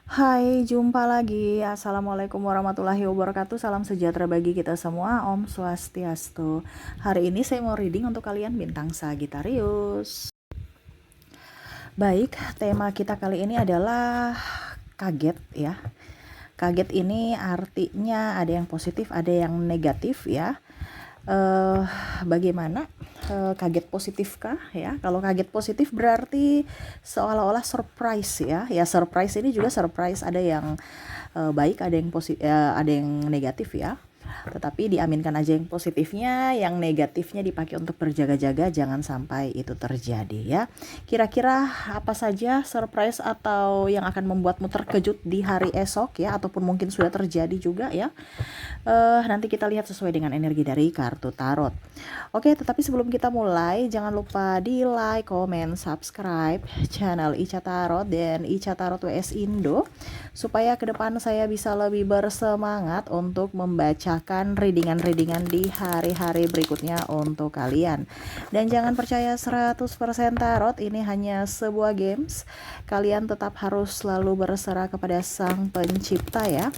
Hai, jumpa lagi. Assalamualaikum warahmatullahi wabarakatuh. Salam sejahtera bagi kita semua. Om Swastiastu. Hari ini saya mau reading untuk kalian bintang Sagittarius. Baik, tema kita kali ini adalah kaget ya. Kaget ini artinya ada yang positif, ada yang negatif ya. eh Bagaimana kaget positifkah ya? Kalau kaget positif berarti seolah-olah surprise ya. Ya surprise ini juga surprise, ada yang baik, ada yang ada yang negatif ya. Tetapi diaminkan aja yang positifnya, yang negatifnya dipakai untuk berjaga-jaga jangan sampai itu terjadi ya. Kira-kira apa saja surprise atau yang akan membuatmu terkejut di hari esok ya, ataupun mungkin sudah terjadi juga ya. Nanti kita lihat sesuai dengan energi dari kartu tarot. Oke, tetapi sebelum kita mulai, jangan lupa di like, comment, subscribe channel Ica Tarot dan Ica Tarot WS Indo, supaya ke depan saya bisa lebih bersemangat untuk membacakan readingan-readingan di hari-hari berikutnya untuk kalian. Dan jangan percaya 100% tarot, ini hanya sebuah games. Kalian tetap harus selalu berserah kepada Sang Pencipta ya.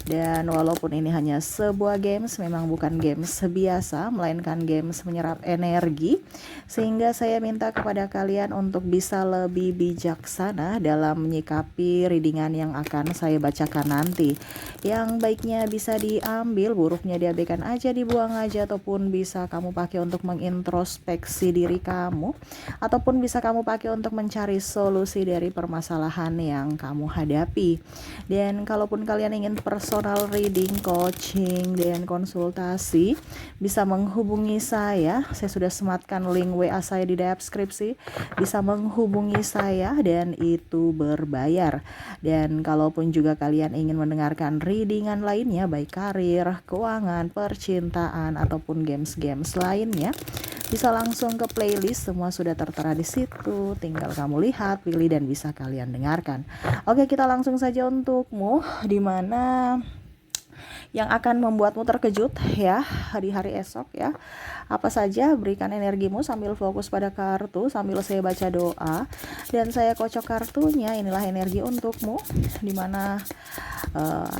Dan walaupun ini hanya sebuah games, memang bukan games biasa, melainkan games menyerap energi, sehingga saya minta kepada kalian untuk bisa lebih bijaksana dalam menyikapi readingan yang akan saya bacakan nanti. Yang baiknya bisa diambil, buruknya diabaikan aja, dibuang aja, ataupun bisa kamu pakai untuk mengintrospeksi diri kamu, ataupun bisa kamu pakai untuk mencari solusi dari permasalahan yang kamu hadapi. Dan kalaupun kalian ingin personal reading, coaching, dan konsultasi, bisa menghubungi saya. Saya sudah sematkan link WA saya di deskripsi. Bisa menghubungi saya dan itu berbayar. Dan kalaupun juga kalian ingin mendengarkan readingan lainnya, baik karir, keuangan, percintaan, ataupun games-games lainnya, bisa langsung ke playlist, semua sudah tertera di situ. Tinggal kamu lihat, pilih, dan bisa kalian dengarkan. Oke, kita langsung saja untukmu, dimana yang akan membuatmu terkejut ya di hari esok ya. Apa saja, berikan energimu sambil fokus pada kartu, sambil saya baca doa dan saya kocok kartunya. Inilah energi untukmu, dimana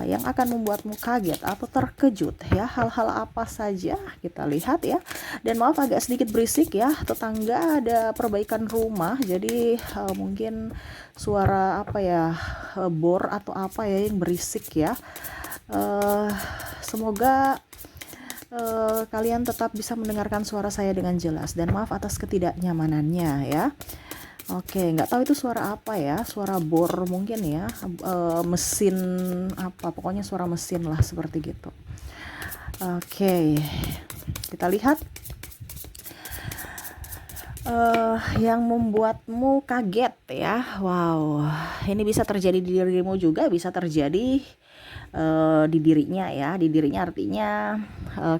yang akan membuatmu kaget atau terkejut ya. Hal-hal apa saja kita lihat ya. Dan maaf agak sedikit berisik ya, tetangga ada perbaikan rumah, jadi mungkin suara apa ya, bor atau apa ya yang berisik ya. Semoga kalian tetap bisa mendengarkan suara saya dengan jelas, dan maaf atas ketidaknyamanannya ya. Oke, nggak tahu itu suara apa ya, suara bor mungkin ya, mesin apa, pokoknya suara mesin lah seperti gitu. Oke, kita lihat yang membuatmu kaget ya. Wow, ini bisa terjadi di dirimu juga, bisa terjadi di dirinya ya. Di dirinya artinya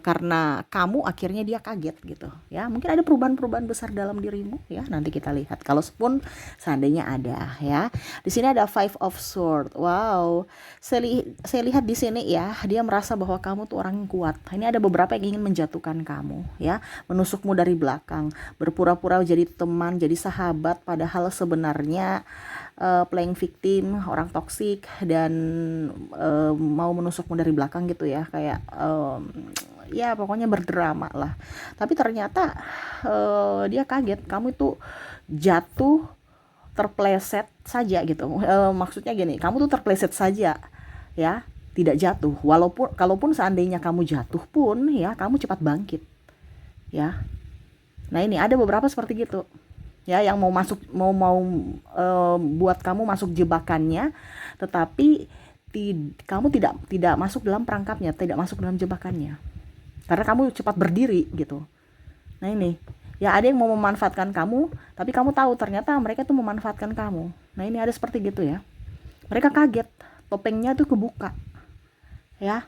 karena kamu akhirnya dia kaget gitu ya. Mungkin ada perubahan-perubahan besar dalam dirimu ya. Nanti kita lihat. Kalau pun seandainya ada ya. Di sini ada Five of Swords. Wow. Saya lihat di sini ya, dia merasa bahwa kamu tuh orang yang kuat. Ini ada beberapa yang ingin menjatuhkan kamu ya, menusukmu dari belakang, berpura-pura jadi teman, jadi sahabat, padahal sebenarnya playing victim, orang toksik, dan mau menusukmu dari belakang gitu ya, kayak ya pokoknya berdrama lah. Tapi ternyata dia kaget kamu itu jatuh, terpleset saja gitu. Maksudnya gini, kamu tuh terpleset saja ya, tidak jatuh. Walaupun kalaupun seandainya kamu jatuh pun ya, kamu cepat bangkit ya. Nah ini ada beberapa seperti gitu ya, yang mau masuk, mau buat kamu masuk jebakannya, tetapi kamu tidak masuk dalam perangkapnya, tidak masuk dalam jebakannya, karena kamu cepat berdiri gitu. Nah ini ya, ada yang mau memanfaatkan kamu, tapi kamu tahu ternyata mereka tuh memanfaatkan kamu. Nah ini ada seperti gitu ya, mereka kaget, topengnya tuh kebuka ya.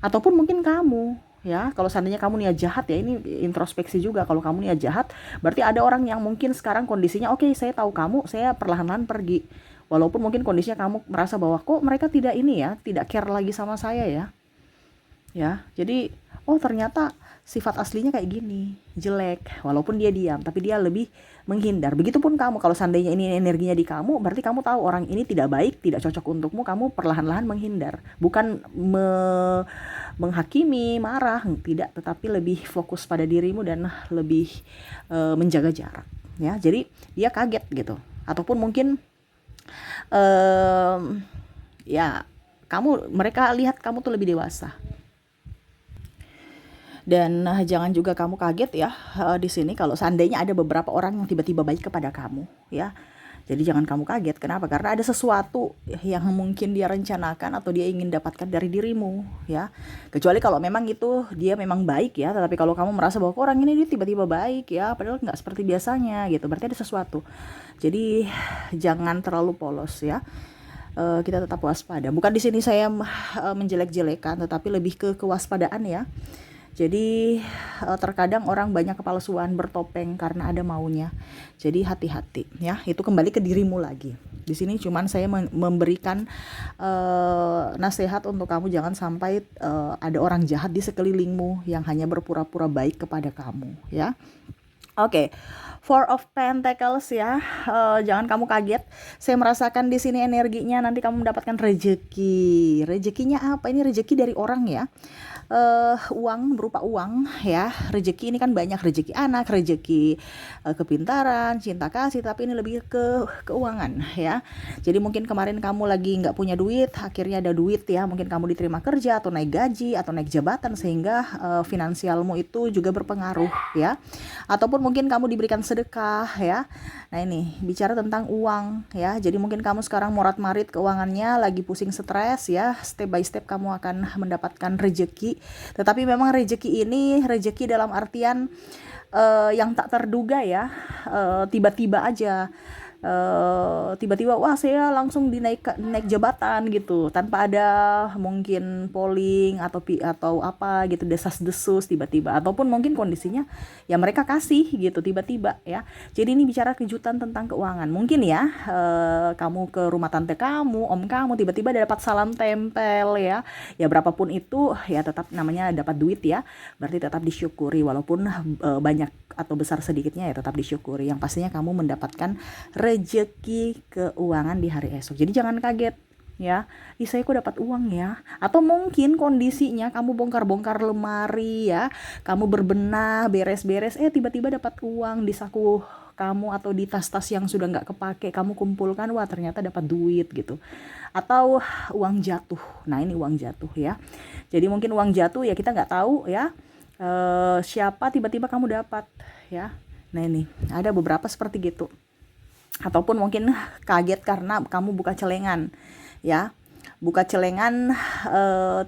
Ataupun mungkin kamu ya, kalau seandainya kamu niat jahat ya, ini introspeksi juga. Kalau kamu niat jahat, berarti ada orang yang mungkin sekarang kondisinya oke, saya tahu kamu, saya perlahan-lahan pergi, walaupun mungkin kondisinya kamu merasa bahwa kok mereka tidak ini ya, tidak care lagi sama saya ya. Ya, jadi oh ternyata sifat aslinya kayak gini, jelek. Walaupun dia diam, tapi dia lebih menghindar. Begitupun kamu, kalau seandainya ini energinya di kamu, berarti kamu tahu orang ini tidak baik, tidak cocok untukmu, kamu perlahan-lahan menghindar. Bukan menghakimi, marah, tidak, tetapi lebih fokus pada dirimu dan lebih menjaga jarak. Ya, jadi dia kaget gitu. Ataupun mungkin em, ya mereka lihat kamu tuh lebih dewasa. Dan jangan juga kamu kaget ya di sini kalau seandainya ada beberapa orang yang tiba-tiba baik kepada kamu ya. Jadi jangan kamu kaget. Kenapa? Karena ada sesuatu yang mungkin dia rencanakan atau dia ingin dapatkan dari dirimu ya. Kecuali kalau memang itu dia memang baik ya. Tetapi kalau kamu merasa bahwa orang ini dia tiba-tiba baik ya, padahal nggak seperti biasanya gitu, berarti ada sesuatu. Jadi jangan terlalu polos ya. Kita tetap waspada. Bukan di sini saya menjelek-jelekan, tetapi lebih ke kewaspadaan ya. Jadi terkadang orang banyak kepalsuan bertopeng karena ada maunya. Jadi hati-hati ya. Itu kembali ke dirimu lagi. Di sini cuman saya memberikan nasihat untuk kamu, jangan sampai ada orang jahat di sekelilingmu yang hanya berpura-pura baik kepada kamu ya. Oke, Four of Pentacles ya. Jangan kamu kaget. Saya merasakan di sini energinya nanti kamu mendapatkan rezeki. Rezekinya apa? Ini rezeki dari orang ya. Uang, berupa uang ya. Rezeki ini kan banyak, rezeki anak, rezeki kepintaran, cinta kasih, tapi ini lebih ke keuangan ya. Jadi mungkin kemarin kamu lagi nggak punya duit, akhirnya ada duit ya. Mungkin kamu diterima kerja atau naik gaji atau naik jabatan, sehingga finansialmu itu juga berpengaruh ya. Ataupun mungkin kamu diberikan sedekah ya. Nah ini bicara tentang uang ya. Jadi mungkin kamu sekarang morat-marit keuangannya, lagi pusing, stres ya. Step by step kamu akan mendapatkan rezeki. Tetapi memang rezeki ini rezeki dalam artian yang tak terduga ya. Tiba-tiba aja. Tiba-tiba wah saya langsung naik jabatan gitu, tanpa ada mungkin polling atau apa gitu, desas-desus tiba-tiba, ataupun mungkin kondisinya ya mereka kasih gitu tiba-tiba ya. Jadi ini bicara kejutan tentang keuangan. Mungkin ya kamu ke rumah tante kamu, om kamu, tiba-tiba dapat salam tempel ya. Ya berapapun itu ya tetap namanya dapat duit ya. Berarti tetap disyukuri, walaupun banyak atau besar sedikitnya ya tetap disyukuri. Yang pastinya kamu mendapatkan rezeki keuangan di hari esok. Jadi jangan kaget ya, saya kok dapat uang ya. Atau mungkin kondisinya kamu bongkar-bongkar lemari ya, kamu berbenah, beres-beres, tiba-tiba dapat uang di saku kamu atau di tas-tas yang sudah nggak kepake, kamu kumpulkan, wah ternyata dapat duit gitu. Atau uang jatuh. Nah ini uang jatuh ya. Jadi mungkin uang jatuh ya, kita nggak tahu ya siapa, tiba-tiba kamu dapat ya. Nah ini ada beberapa seperti gitu. Ataupun mungkin kaget karena kamu buka celengan ya, buka celengan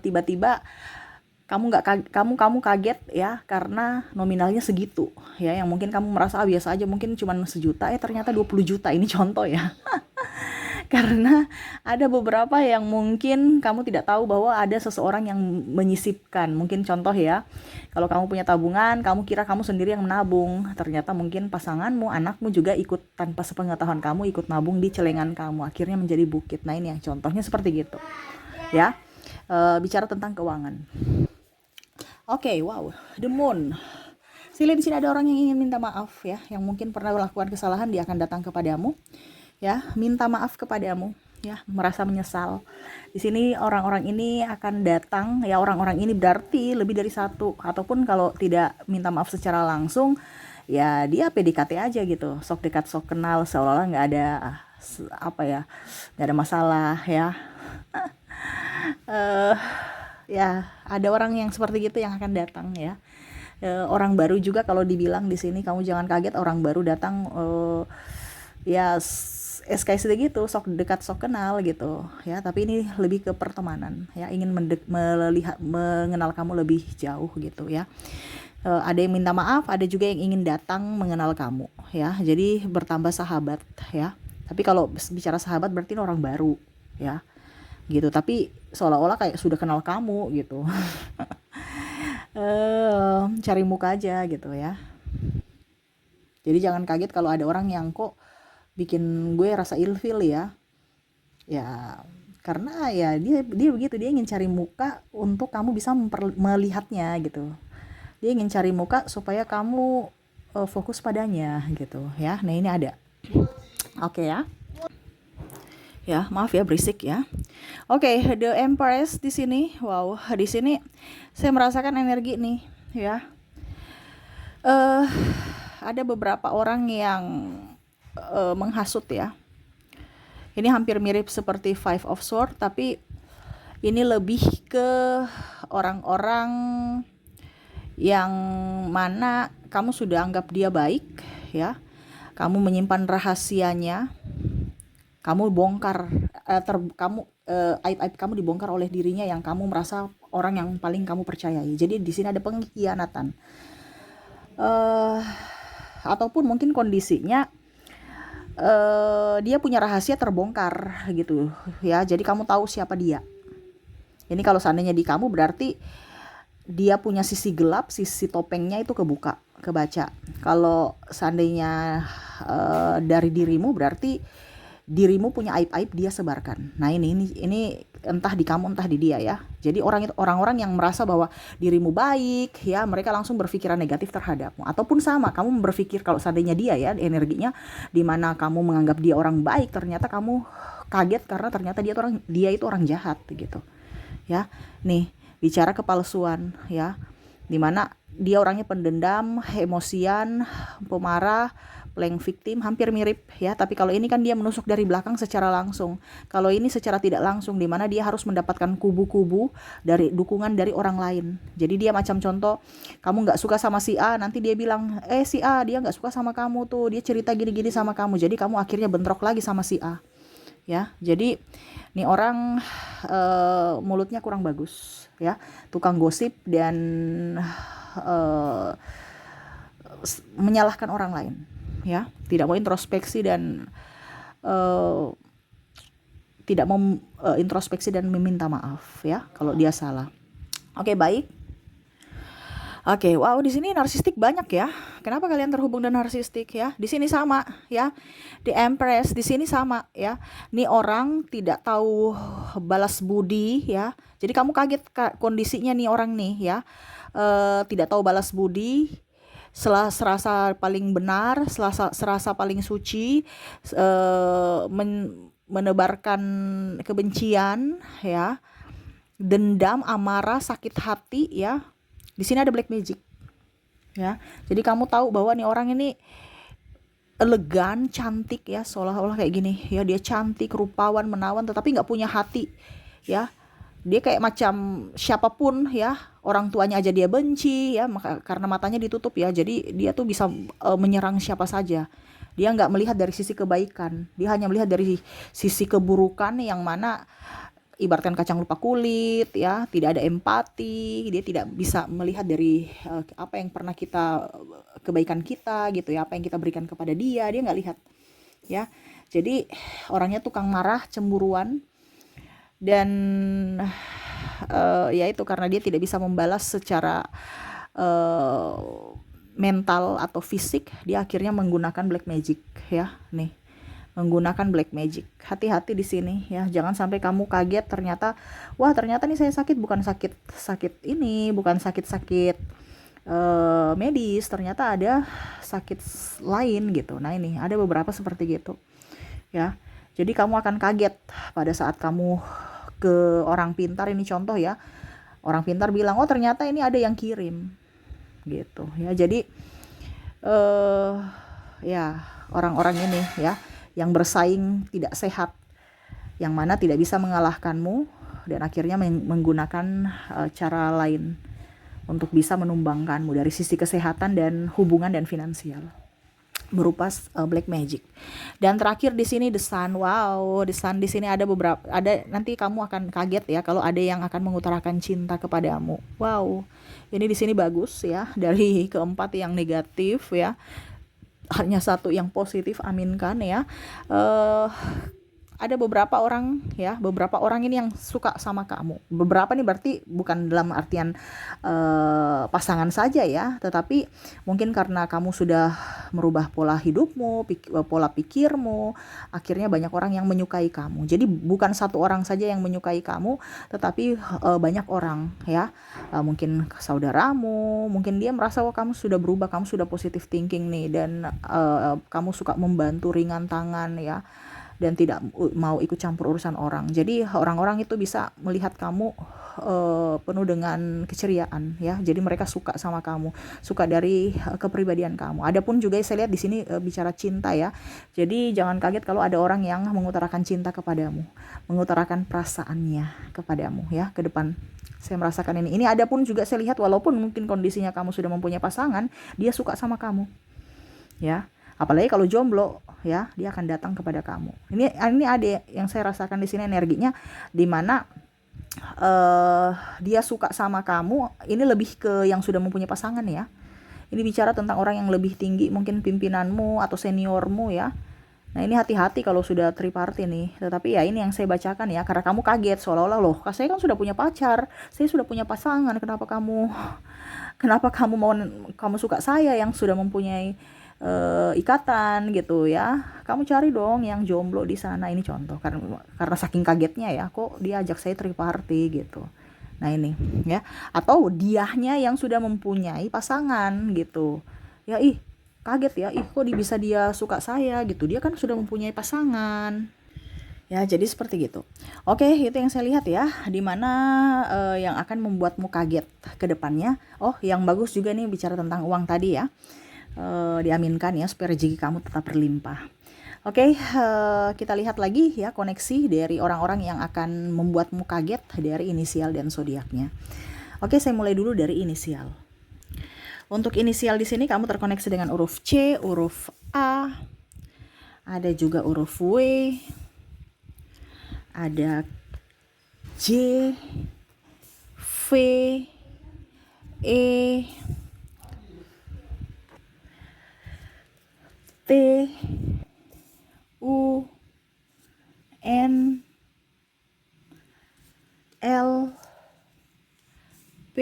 tiba-tiba kamu kaget ya karena nominalnya segitu ya, yang mungkin kamu merasa biasa aja, mungkin cuma 1 juta ternyata 20 juta. Ini contoh ya. Karena ada beberapa yang mungkin kamu tidak tahu bahwa ada seseorang yang menyisipkan. Mungkin contoh ya, kalau kamu punya tabungan, kamu kira kamu sendiri yang menabung, ternyata mungkin pasanganmu, anakmu juga ikut tanpa sepengetahuan kamu, ikut nabung di celengan kamu, akhirnya menjadi bukit. Nah ini yang contohnya seperti gitu ya. Bicara tentang keuangan. Oke, wow, the moon. Sila di sini ada orang yang ingin minta maaf ya, yang mungkin pernah melakukan kesalahan, dia akan datang kepadamu ya, minta maaf kepadamu ya, merasa menyesal. Di sini orang-orang ini akan datang ya, orang-orang ini berarti lebih dari satu, ataupun kalau tidak minta maaf secara langsung ya dia PDKT aja gitu, sok dekat sok kenal, seolah-olah nggak ada nggak ada masalah ya. Ya ada orang yang seperti gitu yang akan datang ya. Orang baru juga kalau dibilang di sini, kamu jangan kaget orang baru datang ya SKSD gitu, sok dekat sok kenal gitu ya, tapi ini lebih ke pertemanan ya, ingin mengenal kamu lebih jauh gitu ya. Ada yang minta maaf, ada juga yang ingin datang mengenal kamu ya, jadi bertambah sahabat ya. Tapi kalau bicara sahabat berarti ini orang baru ya gitu, tapi seolah-olah kayak sudah kenal kamu gitu. Cari muka aja gitu ya. Jadi jangan kaget kalau ada orang yang kok bikin gue rasa ilfil ya. Ya karena ya dia begitu, dia ingin cari muka untuk kamu bisa melihatnya gitu. Dia ingin cari muka supaya kamu fokus padanya gitu ya. Nah ini ada, oke ya. Ya maaf ya berisik ya. Oke, the Empress di sini, wow, di sini saya merasakan energi nih ya. eh ada beberapa orang yang menghasut ya. Ini hampir mirip seperti Five of Swords, tapi ini lebih ke orang-orang yang mana kamu sudah anggap dia baik ya. Kamu menyimpan rahasianya, kamu bongkar aib-aib kamu dibongkar oleh dirinya yang kamu merasa orang yang paling kamu percayai. Jadi di sini ada pengkhianatan. Ataupun mungkin kondisinya dia punya rahasia terbongkar gitu ya. Jadi kamu tahu siapa dia. Ini kalau seandainya di kamu berarti dia punya sisi gelap, sisi topengnya itu kebaca. Kalau seandainya dari dirimu berarti dirimu punya aib-aib dia sebarkan. Nah ini entah di kamu entah di dia ya. Jadi orang-orang yang merasa bahwa dirimu baik ya, mereka langsung berpikiran negatif terhadapmu. Ataupun sama, kamu berpikir kalau seandainya dia ya energinya di mana kamu menganggap dia orang baik, ternyata kamu kaget karena ternyata dia itu orang jahat gitu. Ya. Nih, bicara kepalsuan ya. Dimana dia orangnya pendendam, emosian, pemarah, playing victim, hampir mirip ya. Tapi kalau ini kan dia menusuk dari belakang secara langsung. Kalau ini secara tidak langsung, di mana dia harus mendapatkan kubu-kubu dari dukungan dari orang lain. Jadi dia macam contoh, kamu nggak suka sama si A, nanti dia bilang, si A dia nggak suka sama kamu tuh, dia cerita gini-gini sama kamu. Jadi kamu akhirnya bentrok lagi sama si A. Ya, jadi nih orang mulutnya kurang bagus ya, tukang gosip dan menyalahkan orang lain ya, tidak mau introspeksi dan tidak mau introspeksi dan meminta maaf ya kalau dia salah. Oke, baik. Oke, wow, di sini narsistik banyak ya. Kenapa kalian terhubung dengan narsistik ya? Di sini sama ya. The Empress di sini sama ya. Nih orang tidak tahu balas budi ya. Jadi kamu kaget kondisinya nih orang nih ya. Tidak tahu balas budi, serasa paling benar, serasa paling suci, menebarkan kebencian ya, dendam, amarah, sakit hati ya. Di sini ada black magic ya. Jadi kamu tahu bahwa nih orang ini elegan, cantik ya, seolah-olah kayak gini ya, dia cantik, rupawan, menawan, tetapi nggak punya hati ya. Dia kayak macam siapapun ya, orang tuanya aja dia benci ya, karena matanya ditutup ya. Jadi dia tuh bisa menyerang siapa saja. Dia nggak melihat dari sisi kebaikan, dia hanya melihat dari sisi keburukan yang mana ibaratkan kacang lupa kulit ya, tidak ada empati, dia tidak bisa melihat dari apa yang pernah kebaikan kita gitu ya, apa yang kita berikan kepada dia nggak lihat ya. Jadi orangnya tukang marah, cemburuan, dan ya itu karena dia tidak bisa membalas secara mental atau fisik, dia akhirnya menggunakan black magic ya. Nih, menggunakan black magic. Hati-hati di sini ya, jangan sampai kamu kaget ternyata, wah ternyata nih saya sakit, bukan sakit ini, bukan sakit medis, ternyata ada sakit lain gitu. Nah ini ada beberapa seperti gitu ya. Jadi kamu akan kaget pada saat kamu ke orang pintar, ini contoh ya, orang pintar bilang, oh ternyata ini ada yang kirim gitu ya. Jadi ya orang-orang ini ya yang bersaing tidak sehat, yang mana tidak bisa mengalahkanmu dan akhirnya menggunakan cara lain untuk bisa menumbangkanmu dari sisi kesehatan dan hubungan dan finansial berupa black magic. Dan terakhir di sini the sun. Wow, the sun di sini ada nanti kamu akan kaget ya kalau ada yang akan mengutarakan cinta kepadamu. Wow. Ini di sini bagus ya, dari keempat yang negatif ya. Hanya satu yang positif, aminkan ya. ada beberapa orang ya, beberapa orang ini yang suka sama kamu. Beberapa nih berarti bukan dalam artian pasangan saja ya, tetapi mungkin karena kamu sudah merubah pola hidupmu, pola pikirmu, akhirnya banyak orang yang menyukai kamu. Jadi bukan satu orang saja yang menyukai kamu, tetapi banyak orang ya. Mungkin saudaramu, mungkin dia merasa kamu sudah berubah, kamu sudah positive thinking nih, dan kamu suka membantu ringan tangan ya, dan tidak mau ikut campur urusan orang. Jadi orang-orang itu bisa melihat kamu penuh dengan keceriaan ya. Jadi mereka suka sama kamu, suka dari kepribadian kamu. Adapun juga saya lihat di sini bicara cinta ya. Jadi jangan kaget kalau ada orang yang mengutarakan cinta kepadamu, mengutarakan perasaannya kepadamu ya ke depan. Saya merasakan ini. Ini ada pun juga saya lihat walaupun mungkin kondisinya kamu sudah mempunyai pasangan, dia suka sama kamu. Ya. Apalagi kalau jomblo ya, dia akan datang kepada kamu. Ini ada yang saya rasakan di sini energinya, di mana dia suka sama kamu. Ini lebih ke yang sudah mempunyai pasangan ya. Ini bicara tentang orang yang lebih tinggi, mungkin pimpinanmu atau seniormu ya. Nah ini hati-hati kalau sudah triparty nih. Tetapi ya ini yang saya bacakan ya, karena kamu kaget seolah-olah, loh saya kan sudah punya pacar, saya sudah punya pasangan, kenapa kamu mau, kamu suka saya yang sudah mempunyai ikatan gitu ya. Kamu cari dong yang jomblo di sana. Ini contoh karena saking kagetnya ya, kok dia ajak saya triparty gitu. Nah ini ya, atau diahnya yang sudah mempunyai pasangan gitu ya. Kaget ya, kok bisa dia suka saya gitu, dia kan sudah mempunyai pasangan ya. Jadi seperti gitu. Oke, itu yang saya lihat ya, dimana yang akan membuatmu kaget ke depannya. Oh yang bagus juga nih bicara tentang uang tadi ya, diaminkan ya supaya rezeki kamu tetap berlimpah. Oke, kita lihat lagi ya koneksi dari orang-orang yang akan membuatmu kaget dari inisial dan zodiaknya. Oke, saya mulai dulu dari inisial. Untuk inisial di sini kamu terkoneksi dengan huruf C, huruf A, ada juga huruf W, ada J, V, E, T, U, N, L, P,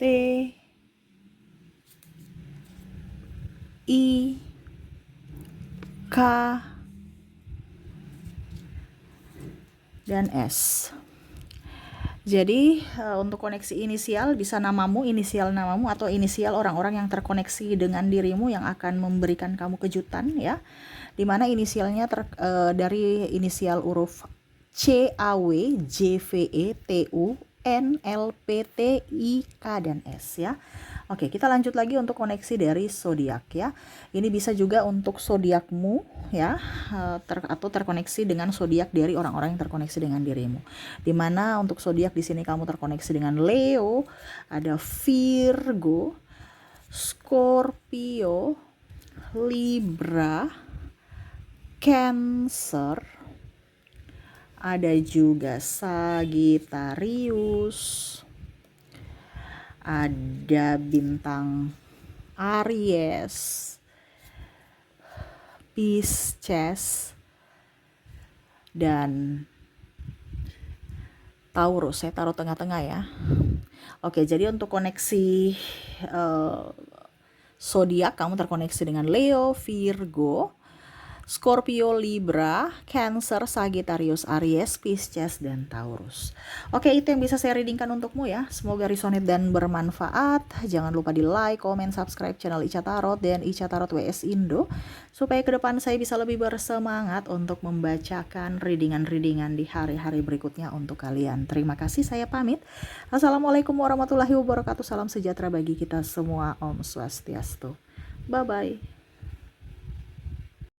T, I, K, dan S. Jadi untuk koneksi inisial bisa namamu, inisial namamu, atau inisial orang-orang yang terkoneksi dengan dirimu yang akan memberikan kamu kejutan ya. Dimana inisialnya dari inisial huruf C, A, W, J, V, E, T, U, N, L, P, T, I, K, dan S ya. Oke, kita lanjut lagi untuk koneksi dari zodiak ya. Ini bisa juga untuk zodiakmu ya, atau terkoneksi dengan zodiak dari orang-orang yang terkoneksi dengan dirimu. Dimana untuk zodiak di sini kamu terkoneksi dengan Leo, ada Virgo, Scorpio, Libra, Cancer, ada juga Sagittarius, ada bintang Aries, Pisces, dan Taurus. Saya taruh tengah-tengah ya. Oke, jadi untuk koneksi zodiak kamu terkoneksi dengan Leo, Virgo, Scorpio, Libra, Cancer, Sagittarius, Aries, Pisces, dan Taurus. Oke, itu yang bisa saya readingkan untukmu ya. Semoga resonate dan bermanfaat. Jangan lupa di like, comment, subscribe channel Ica Tarot dan Ica Tarot WS Indo, supaya ke depan saya bisa lebih bersemangat untuk membacakan readingan-readingan di hari-hari berikutnya untuk kalian. Terima kasih, saya pamit. Assalamualaikum warahmatullahi wabarakatuh. Salam sejahtera bagi kita semua. Om Swastiastu. Bye-bye.